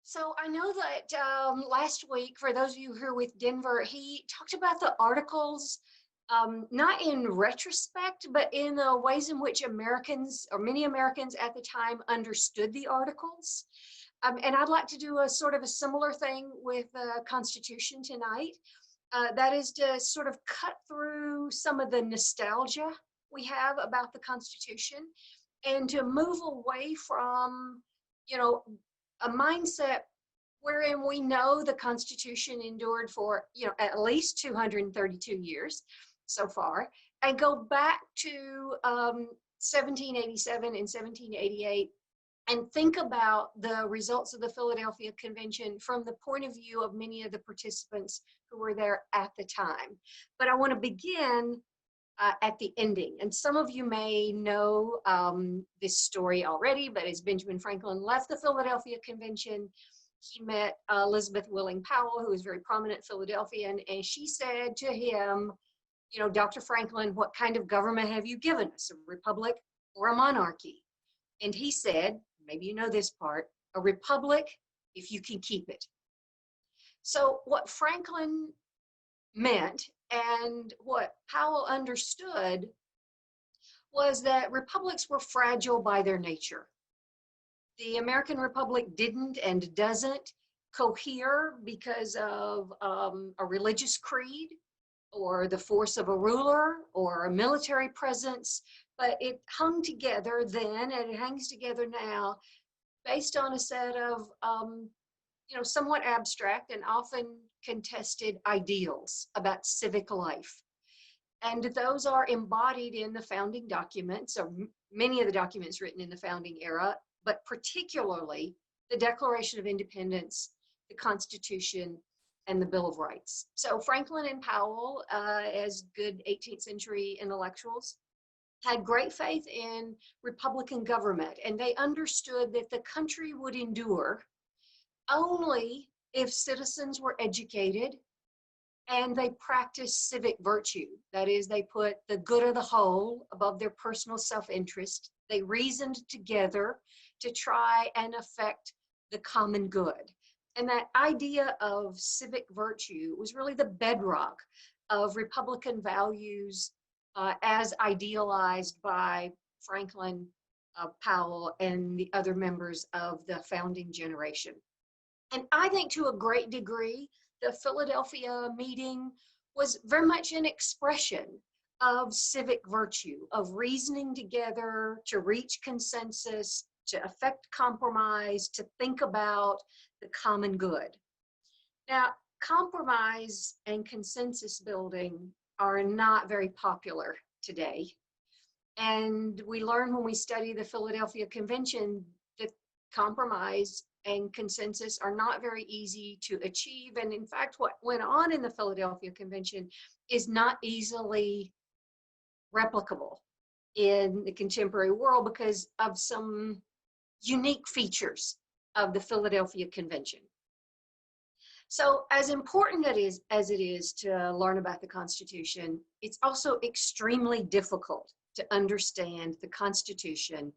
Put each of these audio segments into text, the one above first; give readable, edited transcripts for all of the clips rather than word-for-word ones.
So I know that last week, for those of you who are with Denver, he talked about the articles, not in retrospect, but in the ways in which Americans, or many Americans at the time, understood the articles. And I'd like to do a sort of a similar thing with the Constitution tonight. That is to sort of cut through some of the nostalgia we have about the Constitution and to move away from, you know, a mindset wherein we know the Constitution endured for, at least 232 years so far, and go back to 1787 and 1788 and think about the results of the Philadelphia Convention from the point of view of many of the participants who were there at the time. But I want to begin at the ending. And some of you may know this story already, but as Benjamin Franklin left the Philadelphia Convention, he met Elizabeth Willing Powell, who was very prominent Philadelphian, and she said to him, Dr. Franklin, what kind of government have you given us, a republic or a monarchy? And he said, maybe you know this part, a republic if you can keep it. So what Franklin meant and what Powell understood was that republics were fragile by their nature. The American Republic didn't and doesn't cohere because of a religious creed or the force of a ruler or a military presence, but it hung together then and it hangs together now based on a set of somewhat abstract and often contested ideals about civic life. And those are embodied in the founding documents, or many of the documents written in the founding era, but particularly the Declaration of Independence, the Constitution, and the Bill of Rights. So Franklin and Powell, as good 18th century intellectuals, had great faith in Republican government, and they understood that the country would endure only if citizens were educated and they practiced civic virtue. That is, they put the good of the whole above their personal self-interest. They reasoned together to try and affect the common good. And that idea of civic virtue was really the bedrock of Republican values as idealized by Franklin, Powell, and the other members of the founding generation. And I think to a great degree, the Philadelphia meeting was very much an expression of civic virtue, of reasoning together to reach consensus, to effect compromise, to think about the common good. Now, compromise and consensus building are not very popular today. And we learn when we study the Philadelphia Convention that compromise and consensus are not very easy to achieve. And in fact, what went on in the Philadelphia Convention is not easily replicable in the contemporary world because of some unique features of the Philadelphia Convention. So as important as it is to learn about the Constitution, it's also extremely difficult to understand the Constitution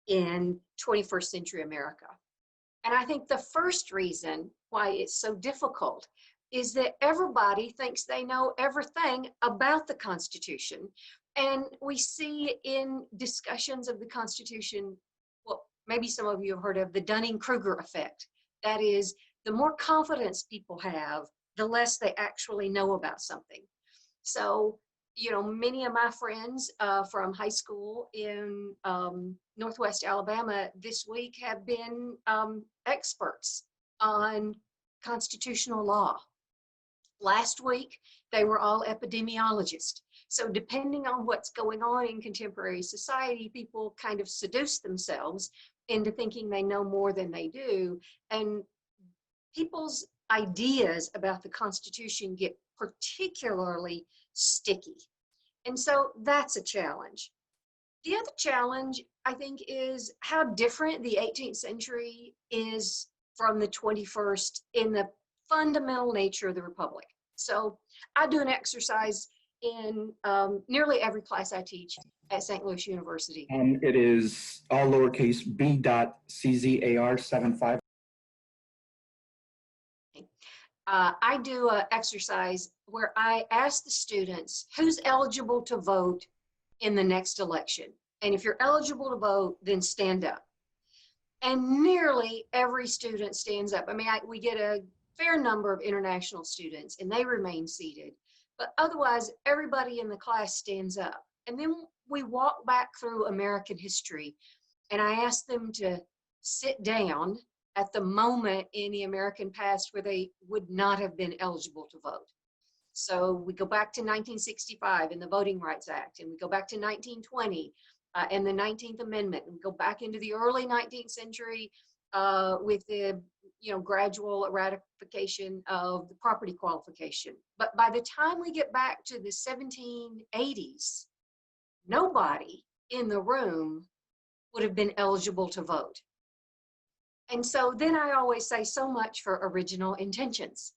in 21st century America. And I think the first reason why it's so difficult is that everybody thinks they know everything about the Constitution. And we see in discussions of the Constitution, well, maybe some of you have heard of the Dunning-Kruger effect. That is, the more confidence people have, the less they actually know about something. So, many of my friends from high school in Northwest Alabama this week have been experts on constitutional law. Last week, they were all epidemiologists. So depending on what's going on in contemporary society, people kind of seduce themselves into thinking they know more than they do. And people's ideas about the Constitution get particularly sticky. And so that's a challenge. The other challenge, I think, is how different the 18th century is from the 21st in the fundamental nature of the Republic. So I do an exercise in nearly every class I teach at St. Louis University. It is all lowercase b.czar75 I do an exercise where I ask the students who's eligible to vote in the next election. And if you're eligible to vote, then stand up. And nearly every student stands up. I mean, we get a fair number of international students and they remain seated. But otherwise, everybody in the class stands up. And then we walk back through American history, and I ask them to sit down at the moment in the American past where they would not have been eligible to vote. So we go back to 1965 and the Voting Rights Act, and we go back to 1920 and the 19th Amendment, and we go back into the early 19th century with the gradual ratification of the property qualification. But by the time we get back to the 1780s, nobody in the room would have been eligible to vote. And so then I always say, so much for original intentions.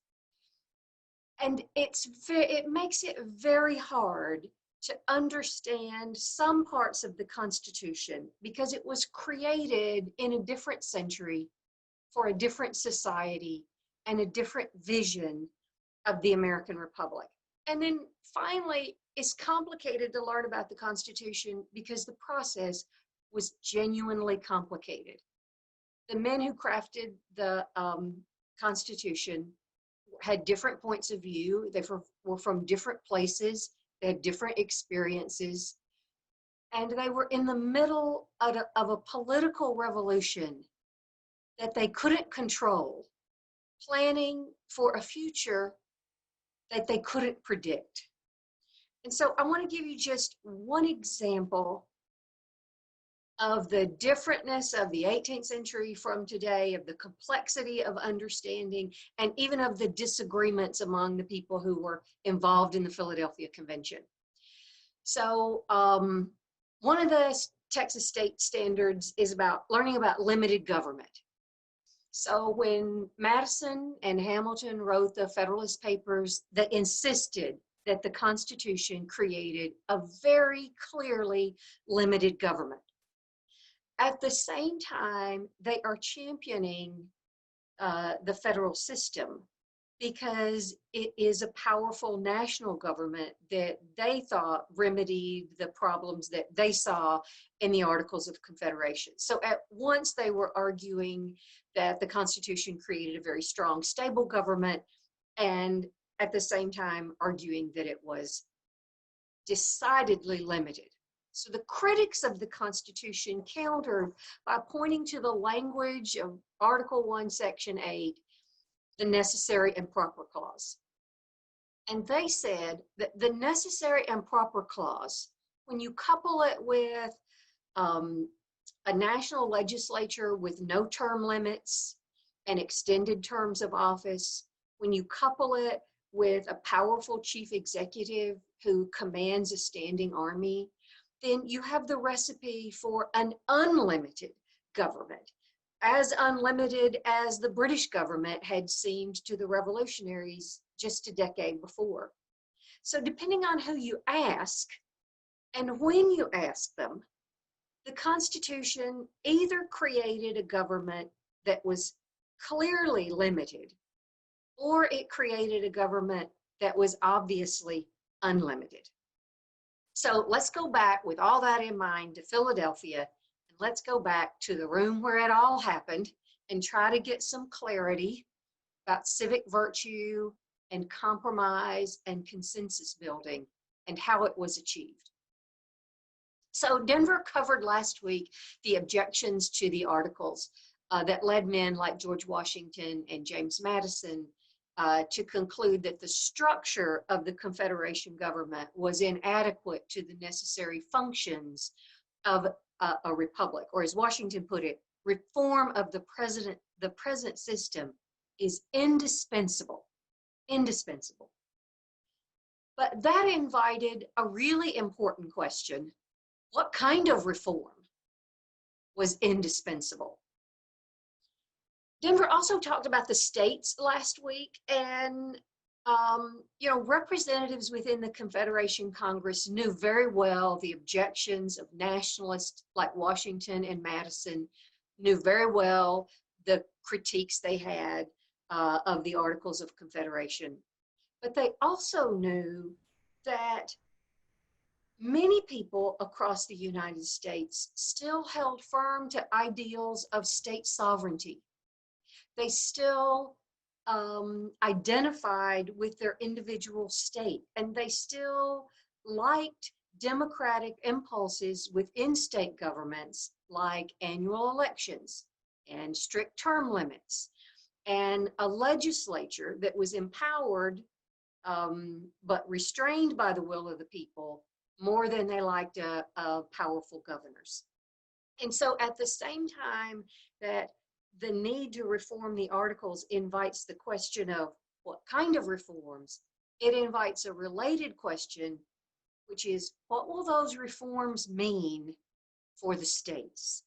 And it makes it very hard to understand some parts of the Constitution because it was created in a different century for a different society and a different vision of the American Republic. And then finally, it's complicated to learn about the Constitution because the process was genuinely complicated. The men who crafted the Constitution had different points of view. They were from different places. They had different experiences. And they were in the middle of a political revolution that they couldn't control, planning for a future that they couldn't predict. And so I want to give you just one example of the differentness of the 18th century from today, of the complexity of understanding, and even of the disagreements among the people who were involved in the Philadelphia Convention. So one of the Texas state standards is about learning about limited government. So when Madison and Hamilton wrote the Federalist Papers that insisted that the Constitution created a very clearly limited government, at the same time, they are championing the federal system because it is a powerful national government that they thought remedied the problems that they saw in the Articles of Confederation. So at once they were arguing that the Constitution created a very strong, stable government, and at the same time arguing that it was decidedly limited. So the critics of the Constitution countered by pointing to the language of Article 1, Section 8, the necessary and proper clause. And they said that the necessary and proper clause, when you couple it with a national legislature with no term limits and extended terms of office, when you couple it with a powerful chief executive who commands a standing army, then you have the recipe for an unlimited government, as unlimited as the British government had seemed to the revolutionaries just a decade before. So depending on who you ask and when you ask them, the Constitution either created a government that was clearly limited, or it created a government that was obviously unlimited. So let's go back with all that in mind to Philadelphia, and let's go back to the room where it all happened and try to get some clarity about civic virtue and compromise and consensus building and how it was achieved. So Denver covered last week the objections to the Articles that led men like George Washington and James Madison to conclude that the structure of the Confederation government was inadequate to the necessary functions of a republic, or as Washington put it, reform of the present system is indispensable, indispensable. But that invited a really important question: what kind of reform was indispensable? Denver also talked about the states last week, and representatives within the Confederation Congress knew very well the objections of nationalists like Washington and Madison, knew very well the critiques they had of the Articles of Confederation. But they also knew that many people across the United States still held firm to ideals of state sovereignty. They still identified with their individual state, and they still liked democratic impulses within state governments like annual elections and strict term limits and a legislature that was empowered but restrained by the will of the people more than they liked powerful governors. And so at the same time that the need to reform the Articles invites the question of what kind of reforms, it invites a related question, which is what will those reforms mean for the states?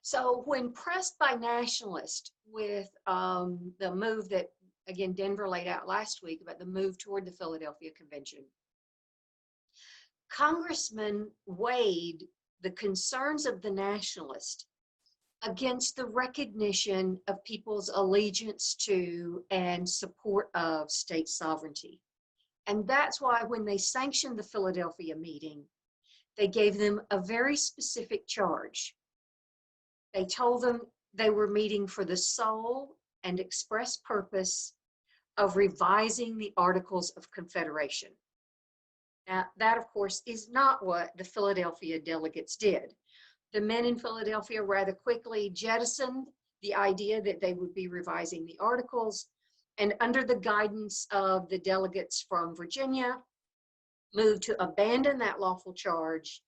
So when pressed by nationalists with the move that, again, Denver laid out last week about the move toward the Philadelphia Convention, congressmen weighed the concerns of the nationalists against the recognition of people's allegiance to and support of state sovereignty. And that's why when they sanctioned the Philadelphia meeting, they gave them a very specific charge. They told them they were meeting for the sole and express purpose of revising the Articles of Confederation. Now, that, of course, is not what the Philadelphia delegates did. The men in Philadelphia rather quickly jettisoned the idea that they would be revising the Articles, and under the guidance of the delegates from Virginia, moved to abandon that lawful charge.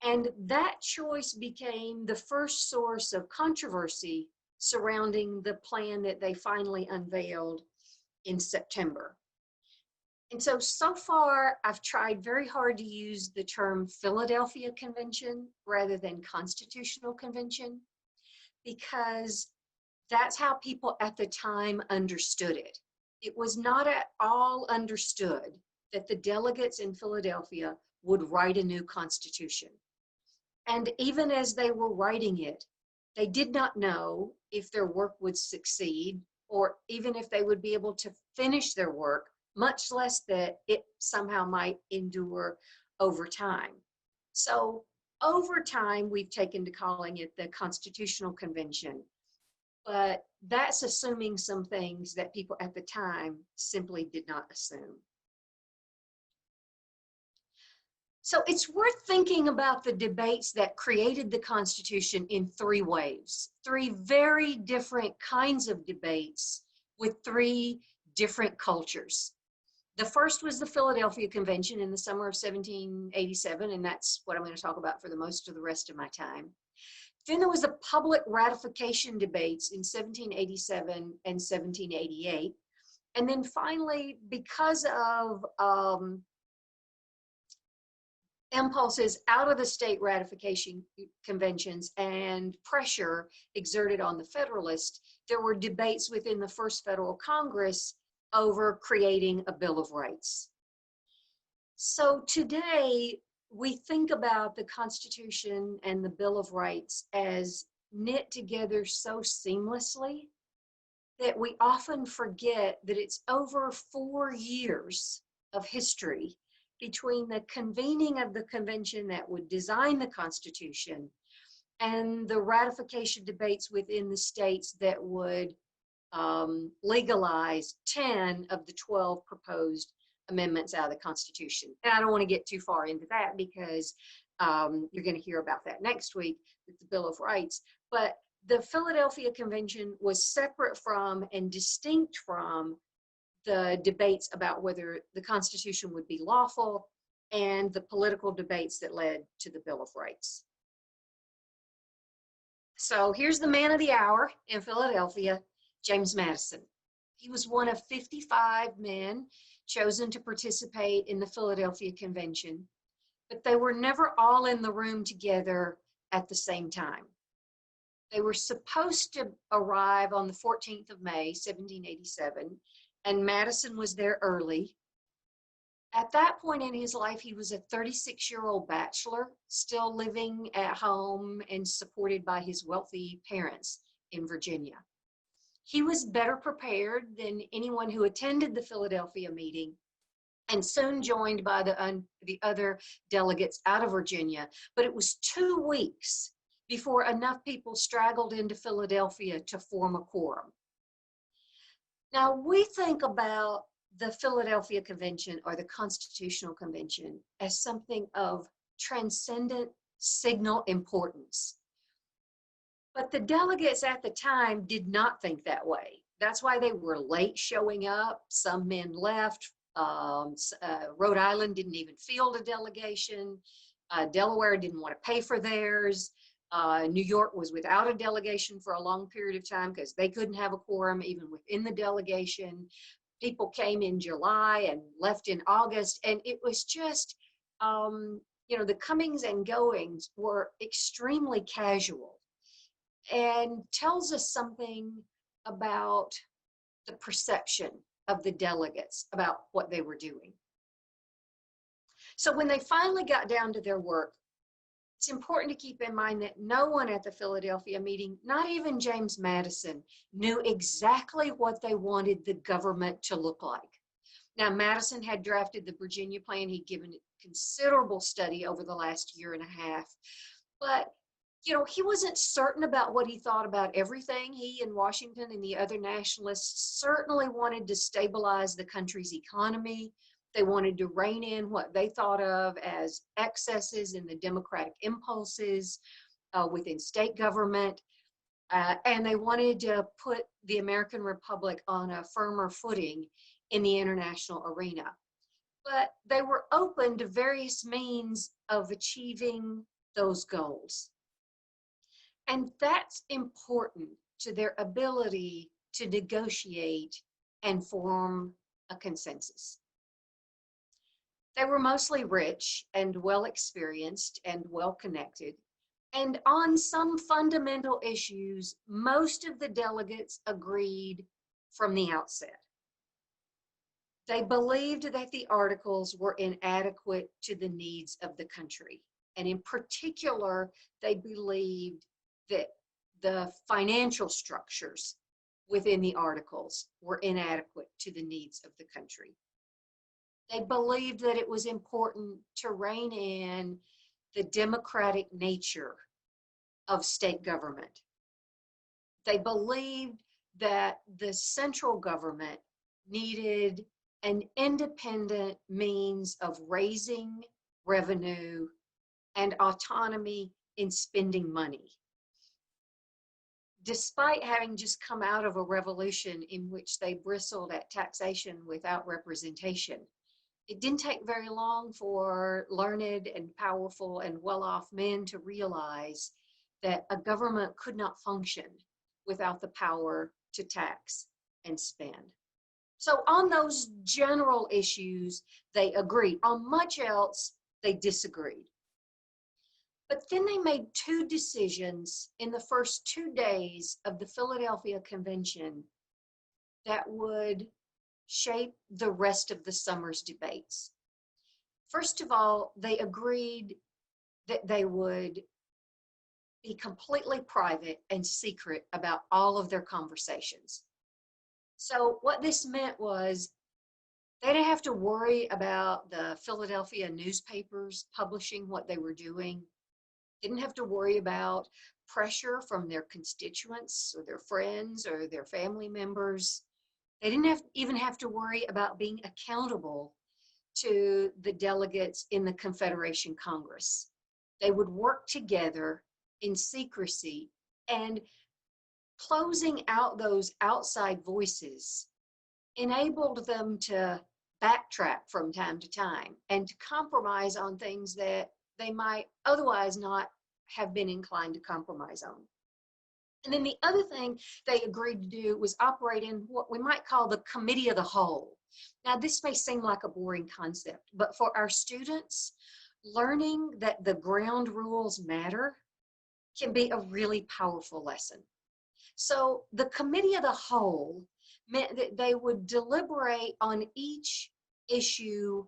And that choice became the first source of controversy surrounding the plan that they finally unveiled in September. And so far, I've tried very hard to use the term Philadelphia Convention rather than Constitutional Convention, because that's how people at the time understood it. It was not at all understood that the delegates in Philadelphia would write a new constitution. And even as they were writing it, they did not know if their work would succeed or even if they would be able to finish their work, much less that it somehow might endure over time. So over time, we've taken to calling it the Constitutional Convention, but that's assuming some things that people at the time simply did not assume. So it's worth thinking about the debates that created the Constitution in three waves, three very different kinds of debates with three different cultures. The first was the Philadelphia Convention in the summer of 1787, and that's what I'm going to talk about for the most of the rest of my time. Then there was the public ratification debates in 1787 and 1788. And then finally, because of impulses out of the state ratification conventions and pressure exerted on the Federalists, there were debates within the first federal Congress over creating a Bill of Rights. So today, we think about the Constitution and the Bill of Rights as knit together so seamlessly that we often forget that it's over 4 years of history between the convening of the convention that would design the Constitution and the ratification debates within the states that would legalize 10 of the 12 proposed amendments out of the Constitution. And I don't want to get too far into that because you're going to hear about that next week with the Bill of Rights. But the Philadelphia Convention was separate from and distinct from the debates about whether the Constitution would be lawful and the political debates that led to the Bill of Rights. So here's the man of the hour in Philadelphia, James Madison. He was one of 55 men chosen to participate in the Philadelphia Convention, but they were never all in the room together at the same time. They were supposed to arrive on the 14th of May, 1787, and Madison was there early. At that point in his life, he was a 36-year-old bachelor, still living at home and supported by his wealthy parents in Virginia. He was better prepared than anyone who attended the Philadelphia meeting, and soon joined by the other delegates out of Virginia. But it was 2 weeks before enough people straggled into Philadelphia to form a quorum. Now, we think about the Philadelphia Convention or the Constitutional Convention as something of transcendent signal importance. But the delegates at the time did not think that way. That's why they were late showing up. Some men left. Rhode Island didn't even field a delegation. Delaware didn't want to pay for theirs. New York was without a delegation for a long period of time because they couldn't have a quorum even within the delegation. People came in July and left in August, and it was just, the comings and goings were extremely casual, and tells us something about the perception of the delegates about what they were doing. So when they finally got down to their work, it's important to keep in mind that no one at the Philadelphia meeting, not even James Madison, knew exactly what they wanted the government to look like. Now, Madison had drafted the Virginia plan. He'd given it considerable study over the last year and a half. But, he wasn't certain about what he thought about everything. He and Washington and the other nationalists certainly wanted to stabilize the country's economy. They wanted to rein in what they thought of as excesses in the democratic impulses within state government. And they wanted to put the American Republic on a firmer footing in the international arena. But they were open to various means of achieving those goals. And that's important to their ability to negotiate and form a consensus. They were mostly rich and well-experienced and well-connected. And on some fundamental issues, most of the delegates agreed from the outset. They believed that the articles were inadequate to the needs of the country. And in particular, they believed that the financial structures within the articles were inadequate to the needs of the country. They believed that it was important to rein in the democratic nature of state government. They believed that the central government needed an independent means of raising revenue and autonomy in spending money. Despite having just come out of a revolution in which they bristled at taxation without representation, it didn't take very long for learned and powerful and well-off men to realize that a government could not function without the power to tax and spend. So on those general issues, they agreed. On much else, they disagreed. But then they made two decisions in the first 2 days of the Philadelphia Convention that would shape the rest of the summer's debates. First of all, they agreed that they would be completely private and secret about all of their conversations. So what this meant was they didn't have to worry about the Philadelphia newspapers publishing what they were doing. Didn't have to worry about pressure from their constituents or their friends or their family members. They didn't even have to worry about being accountable to the delegates in the Confederation Congress. They would work together in secrecy, and closing out those outside voices enabled them to backtrack from time to time and to compromise on things that they might otherwise not have been inclined to compromise on. And then the other thing they agreed to do was operate in what we might call the committee of the whole. Now, this may seem like a boring concept, but for our students, learning that the ground rules matter can be a really powerful lesson. So the committee of the whole meant that they would deliberate on each issue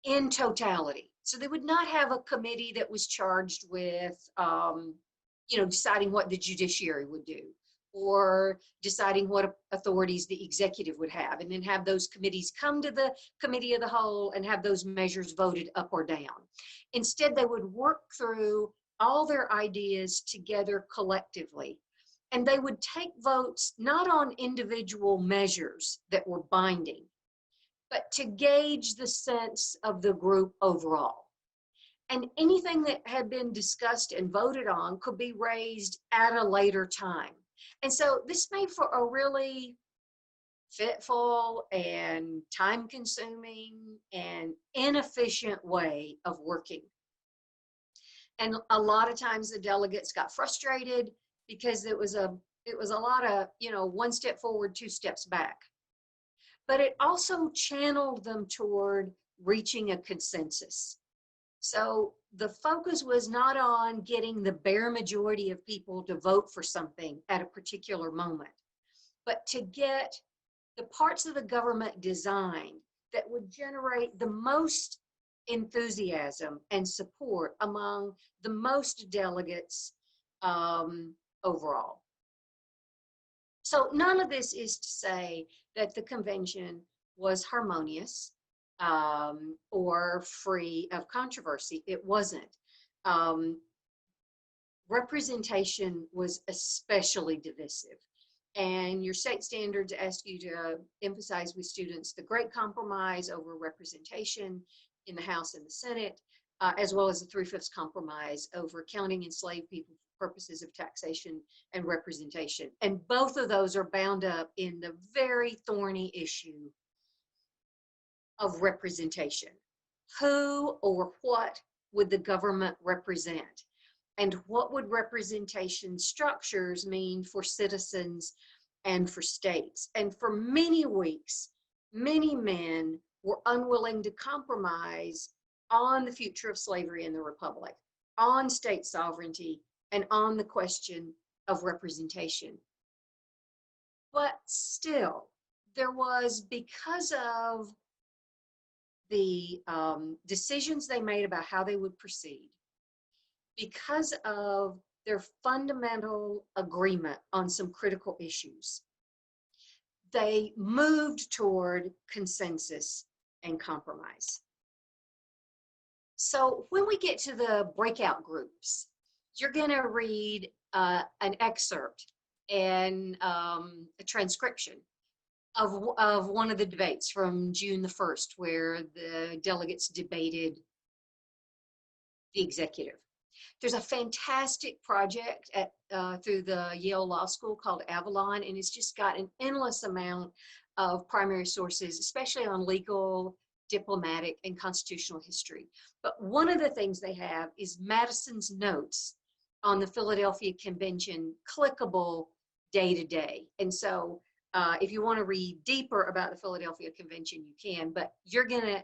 in totality. So they would not have a committee that was charged with, deciding what the judiciary would do, or deciding what authorities the executive would have, and then have those committees come to the committee of the whole and have those measures voted up or down. Instead, they would work through all their ideas together collectively, and they would take votes not on individual measures that were binding, but to gauge the sense of the group overall. And anything that had been discussed and voted on could be raised at a later time. And so this made for a really fitful and time-consuming and inefficient way of working. And a lot of times the delegates got frustrated because it was a lot of, one step forward, two steps back. But it also channeled them toward reaching a consensus. So the focus was not on getting the bare majority of people to vote for something at a particular moment, but to get the parts of the government designed that would generate the most enthusiasm and support among the most delegates overall. So none of this is to say that the convention was harmonious or free of controversy. It wasn't. Representation was especially divisive. And your state standards ask you to emphasize with students the great compromise over representation in the House and the Senate, as well as the 3/5 compromise over counting enslaved people for purposes of taxation and representation. And both of those are bound up in the very thorny issue of representation. Who or what would the government represent? And what would representation structures mean for citizens and for states? And for many weeks, many men were unwilling to compromise on the future of slavery in the Republic, on state sovereignty, and on the question of representation. But still, there was, because of the decisions they made about how they would proceed, because of their fundamental agreement on some critical issues, they moved toward consensus and compromise. So when we get to the breakout groups, you're going to read an excerpt and a transcription of one of the debates from June the 1st, where the delegates debated the executive. There's a fantastic project through the Yale Law School called Avalon, and it's just got an endless amount of primary sources, especially on legal, diplomatic, and constitutional history. But one of the things they have is Madison's notes on the Philadelphia Convention, clickable day to day. And so if you want to read deeper about the Philadelphia Convention, you can, but you're going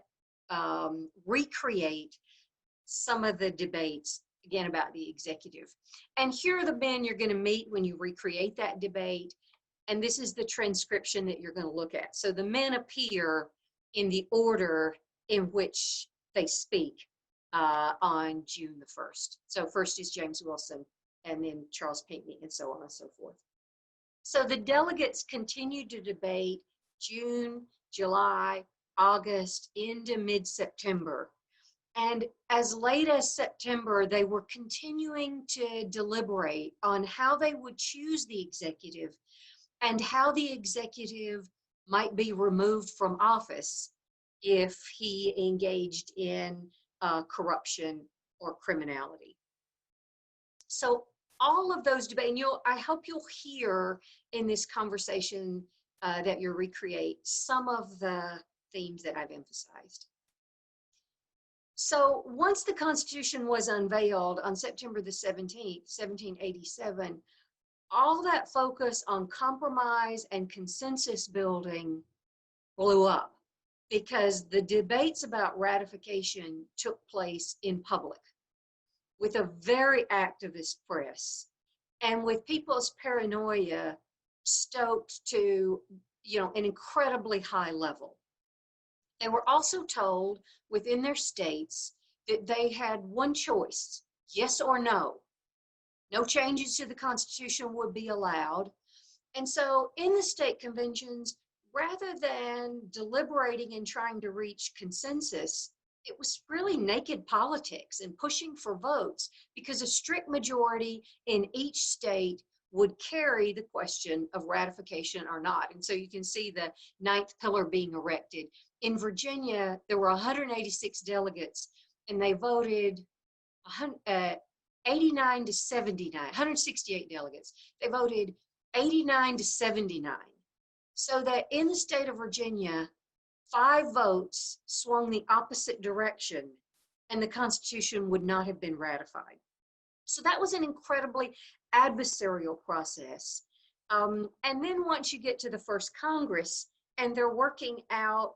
to recreate some of the debates, again, about the executive. And here are the men you're going to meet when you recreate that debate. And this is the transcription that you're going to look at. So the men appear in the order in which they speak on June the 1st. So first is James Wilson, and then Charles Pinckney, and so on and so forth. So the delegates continued to debate June, July, August, into mid-September. And as late as September, they were continuing to deliberate on how they would choose the executive and how the executive might be removed from office if he engaged in corruption or criminality. So all of those debates, and I hope you'll hear in this conversation that you recreate some of the themes that I've emphasized. So once the Constitution was unveiled on September the 17th, 1787, all that focus on compromise and consensus building blew up because the debates about ratification took place in public with a very activist press and with people's paranoia stoked to, an incredibly high level. They were also told within their states that they had one choice, yes or no. No changes to the Constitution would be allowed. And so in the state conventions, rather than deliberating and trying to reach consensus, it was really naked politics and pushing for votes because a strict majority in each state would carry the question of ratification or not. And so you can see the ninth pillar being erected. In Virginia, there were 186 delegates, and they voted 89 to 79, 168 delegates. They voted 89 to 79. So that in the state of Virginia, 5 votes swung the opposite direction, and the Constitution would not have been ratified. So that was an incredibly adversarial process. And then once you get to the first Congress, and they're working out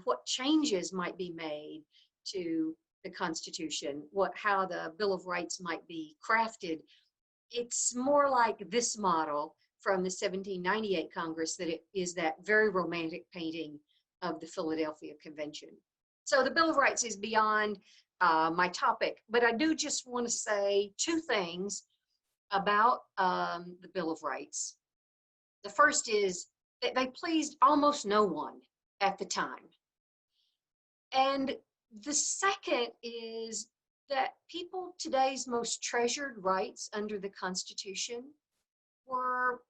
what changes might be made to the Constitution, how the Bill of Rights might be crafted, it's more like this model from the 1798 Congress that it is that very romantic painting of the Philadelphia Convention. So the Bill of Rights is beyond my topic, but I do just want to say 2 things about the Bill of Rights. The first is that they pleased almost no one at the time. And the second is that today's most treasured rights under the Constitution were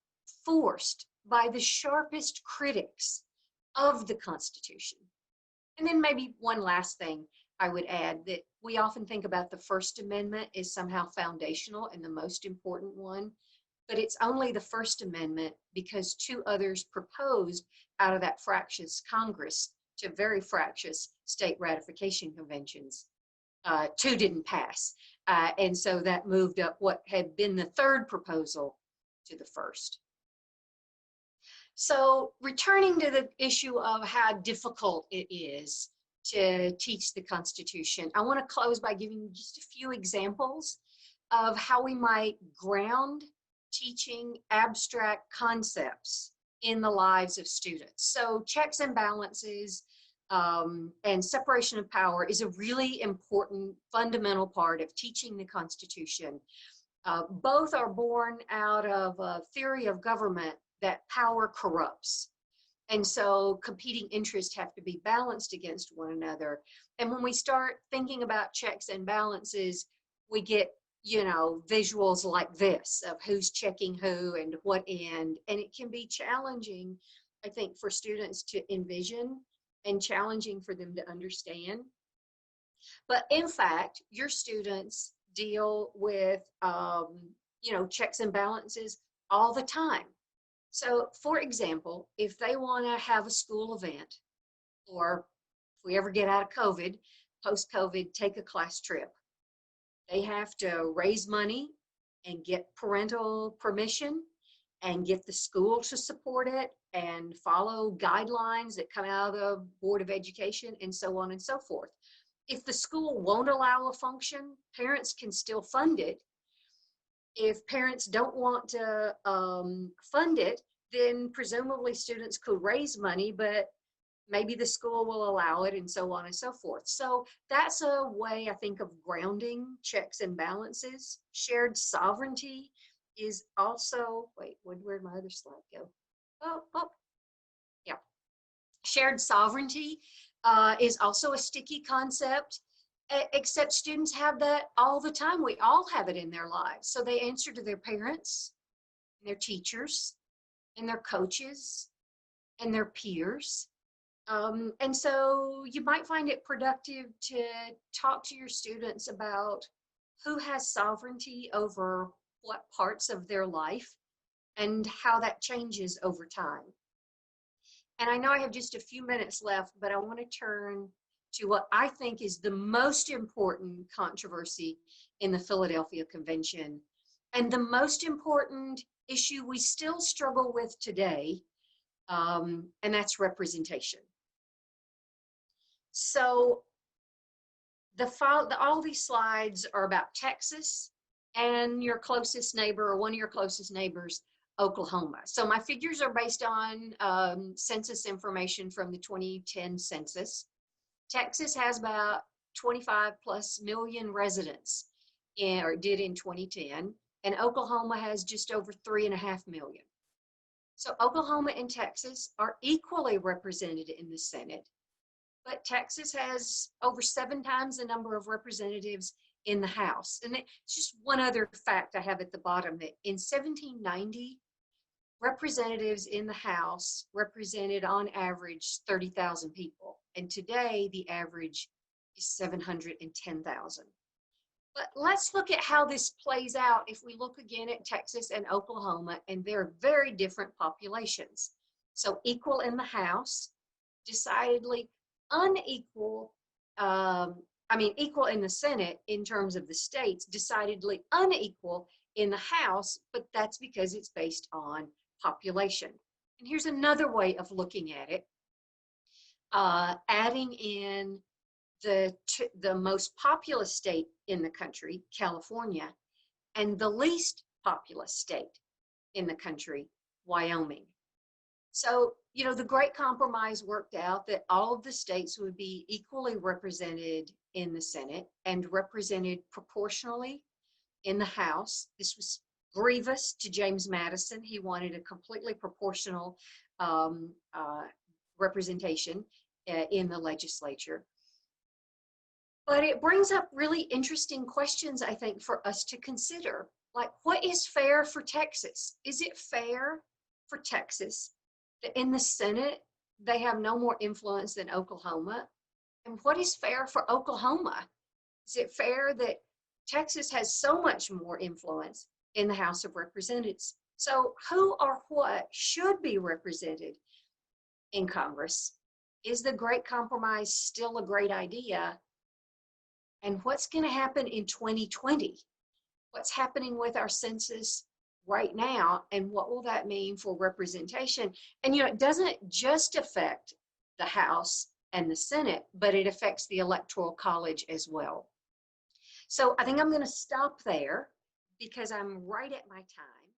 forced by the sharpest critics of the Constitution. And then maybe one last thing I would add, that we often think about the First Amendment as somehow foundational and the most important one, but it's only the First Amendment because 2 others proposed out of that fractious Congress to very fractious state ratification conventions. 2 didn't pass. And so that moved up what had been the 3rd proposal to the 1st. So returning to the issue of how difficult it is to teach the Constitution, I want to close by giving just a few examples of how we might ground teaching abstract concepts in the lives of students. So checks and balances and separation of power is a really important fundamental part of teaching the Constitution. Both are born out of a theory of government that power corrupts. And so competing interests have to be balanced against one another. And when we start thinking about checks and balances, we get, visuals like this of who's checking who and what end. And it can be challenging, I think, for students to envision and challenging for them to understand. But in fact, your students deal with, checks and balances all the time. So for example, if they want to have a school event, or if we ever get out of COVID, post-COVID, take a class trip, they have to raise money and get parental permission and get the school to support it and follow guidelines that come out of the Board of Education and so on and so forth. If the school won't allow a function, parents can still fund it. If parents don't want to fund it, then presumably students could raise money, but maybe the school will allow it and so on and so forth. So that's a way, I think, of grounding checks and balances. Shared sovereignty is also, where'd my other slide go? Yeah. Shared sovereignty is also a sticky concept, except students have that all the time. We all have it in their lives. So they answer to their parents, and their teachers, and their coaches, and their peers. And so you might find it productive to talk to your students about who has sovereignty over what parts of their life and how that changes over time. And I know I have just a few minutes left, but I want to turn to what I think is the most important controversy in the Philadelphia Convention, and the most important issue we still struggle with today, and that's representation. So all these slides are about Texas and your closest neighbor, or one of your closest neighbors, Oklahoma. So my figures are based on census information from the 2010 census. Texas has about 25 plus million residents, or did in 2010, and Oklahoma has just over 3.5 million. So Oklahoma and Texas are equally represented in the Senate, but Texas has over 7 times the number of representatives in the House. And it's just one other fact I have at the bottom, that in 1790, representatives in the House represented on average 30,000 people. And today the average is 710,000. But let's look at how this plays out if we look again at Texas and Oklahoma, and they're very different populations. So equal in the House, decidedly unequal, equal in the Senate in terms of the states, decidedly unequal in the House, but that's because it's based on population. And here's another way of looking at it. Adding in the most populous state in the country, California, and the least populous state in the country, Wyoming. So, the Great Compromise worked out that all of the states would be equally represented in the Senate and represented proportionally in the House. This was grievous to James Madison. He wanted a completely proportional representation in the legislature. But it brings up really interesting questions, I think, for us to consider. Like, what is fair for Texas? Is it fair for Texas that in the Senate they have no more influence than Oklahoma? And what is fair for Oklahoma? Is it fair that Texas has so much more influence in the House of Representatives? So who or what should be represented in Congress? Is the Great Compromise still a great idea? And what's going to happen in 2020? What's happening with our census right now, and what will that mean for representation? And it doesn't just affect the House and the Senate, but it affects the Electoral College as well. So I think I'm going to stop there because I'm right at my time.